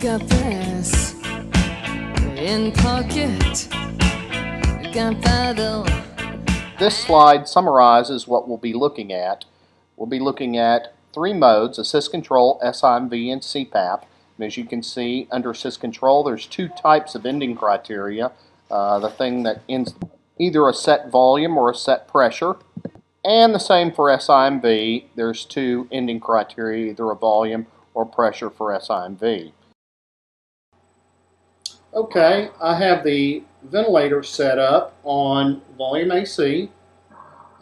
got this in pocket, gunpowder. This slide summarizes what we'll be looking at. We'll be looking at three modes: assist control, SIMV, and CPAP. And as you can see, under assist control, there's two types of ending criteria. The thing that ends either a set volume or a set pressure. And the same for SIMV. There's two ending criteria, either a volume or pressure for SIMV. Okay, I have the ventilator set up on volume AC.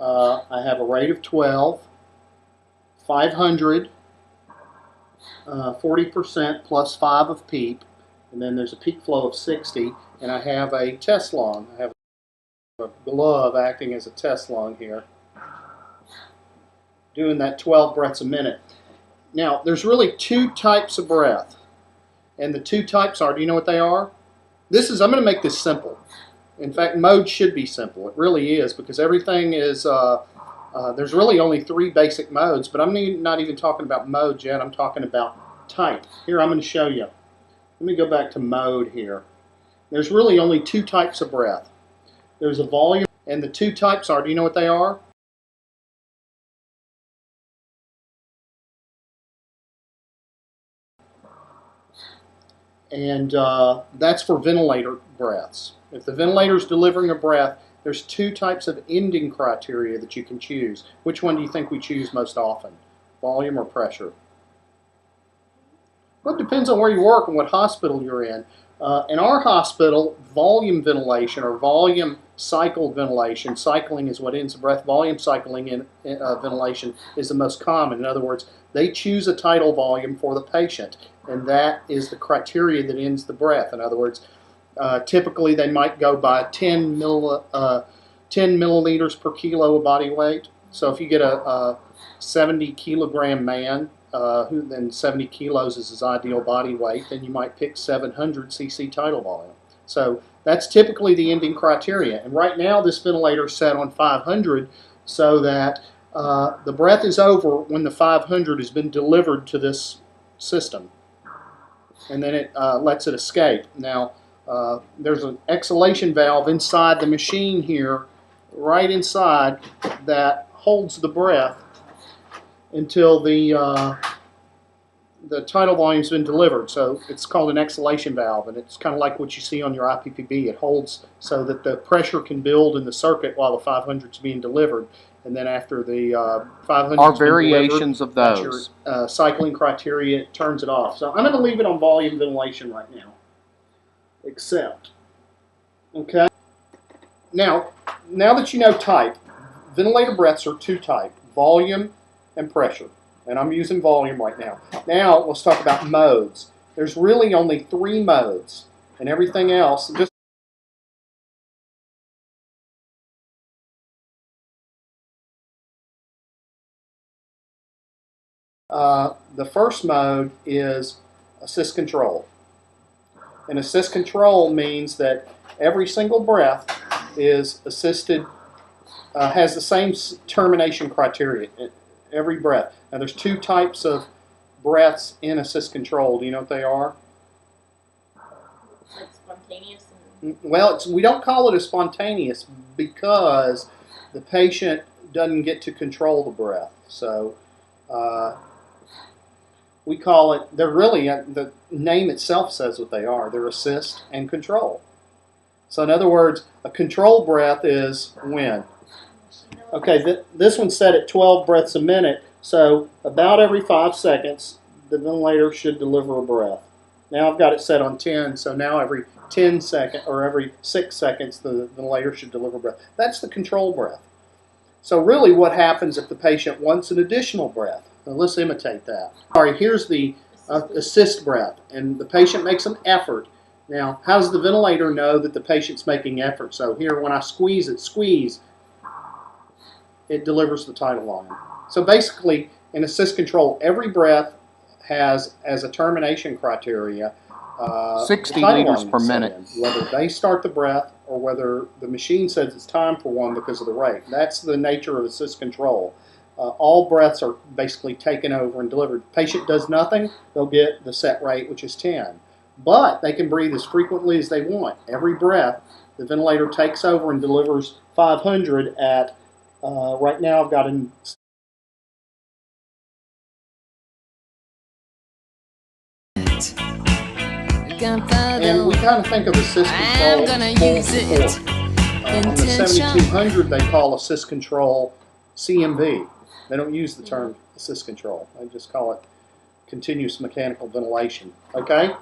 I have a rate of 12, 500, 40% plus 5 of PEEP, and then there's a peak flow of 60, and I have a test lung. I have a glove acting as a test lung here, doing that 12 breaths a minute. Now, there's really two types of breath, and the two types are, do you know what they are? I'm going to make this simple. In fact, mode should be simple. It really is, because everything is, there's really only three basic modes, but I'm not even talking about modes yet. I'm talking about type. Here, I'm going to show you. Let me go back to mode here. There's really only two types of breath. There's a volume, and the two types are, do you know what they are? And that's for ventilator breaths. If the ventilator is delivering a breath, there's two types of ending criteria that you can choose. Which one do you think we choose most often? Volume or pressure? Well, it depends on where you work and what hospital you're in. In our hospital, volume ventilation or volume cycled ventilation, cycling is what ends the breath, volume cycling in ventilation is the most common. In other words, they choose a tidal volume for the patient, and that is the criteria that ends the breath. In other words, typically they might go by 10 milliliters per kilo of body weight. So if you get a 70 kilogram man, who then 70 kilos is his ideal body weight, then you might pick 700 cc tidal volume. So that's typically the ending criteria. And right now this ventilator is set on 500 so that the breath is over when the 500 has been delivered to this system. And then it lets it escape. Now, there's an exhalation valve inside the machine here, right inside, that holds the breath until the tidal volume's been delivered. So it's called an exhalation valve, and it's kind of like what you see on your IPPB. It holds so that the pressure can build in the circuit while the 500 is being delivered. And then after the 500 are variations of those. Your cycling criteria, it turns it off. So I'm going to leave it on volume ventilation right now. Except, okay? Now that you know type, ventilator breaths are two types, volume and pressure. And I'm using volume right now. Now let's talk about modes. There's really only three modes, and everything else, just the first mode is assist control. And assist control means that every single breath is assisted, has the same termination criteria, every breath. Now there's two types of breaths in assist control. Do you know what they are? Like spontaneous? Well, we don't call it a spontaneous because the patient doesn't get to control the breath. So we call it, they're really, the name itself says what they are. They're assist and control. So in other words, a control breath is when? Okay, this one's set at 12 breaths a minute, so about every 5 seconds, the ventilator should deliver a breath. Now I've got it set on 10, so now every 10 seconds, or every 6 seconds, the ventilator should deliver a breath. That's the control breath. So really what happens if the patient wants an additional breath? Now let's imitate that. All right, here's the assist breath, and the patient makes an effort. Now, how does the ventilator know that the patient's making effort? So here, when I squeeze it, it delivers the tidal volume. So basically, in assist control, every breath has, as a termination criteria, 60 liters per minute. Whether they start the breath or whether the machine says it's time for one because of the rate. That's the nature of assist control. All breaths are basically taken over and delivered. Patient does nothing, they'll get the set rate, which is 10. but they can breathe as frequently as they want. Every breath, the ventilator takes over and delivers 500 at, right now I've got an and we kind of think of assist control I'm gonna as full use it. support. On the 7200, they call assist control CMV. They don't use the term assist control. They just call it continuous mechanical ventilation. Okay?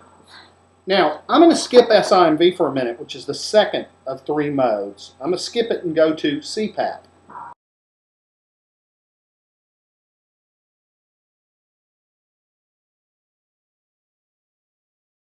Now, I'm going to skip SIMV for a minute, which is the second of 3 modes. I'm going to skip it and go to CPAP.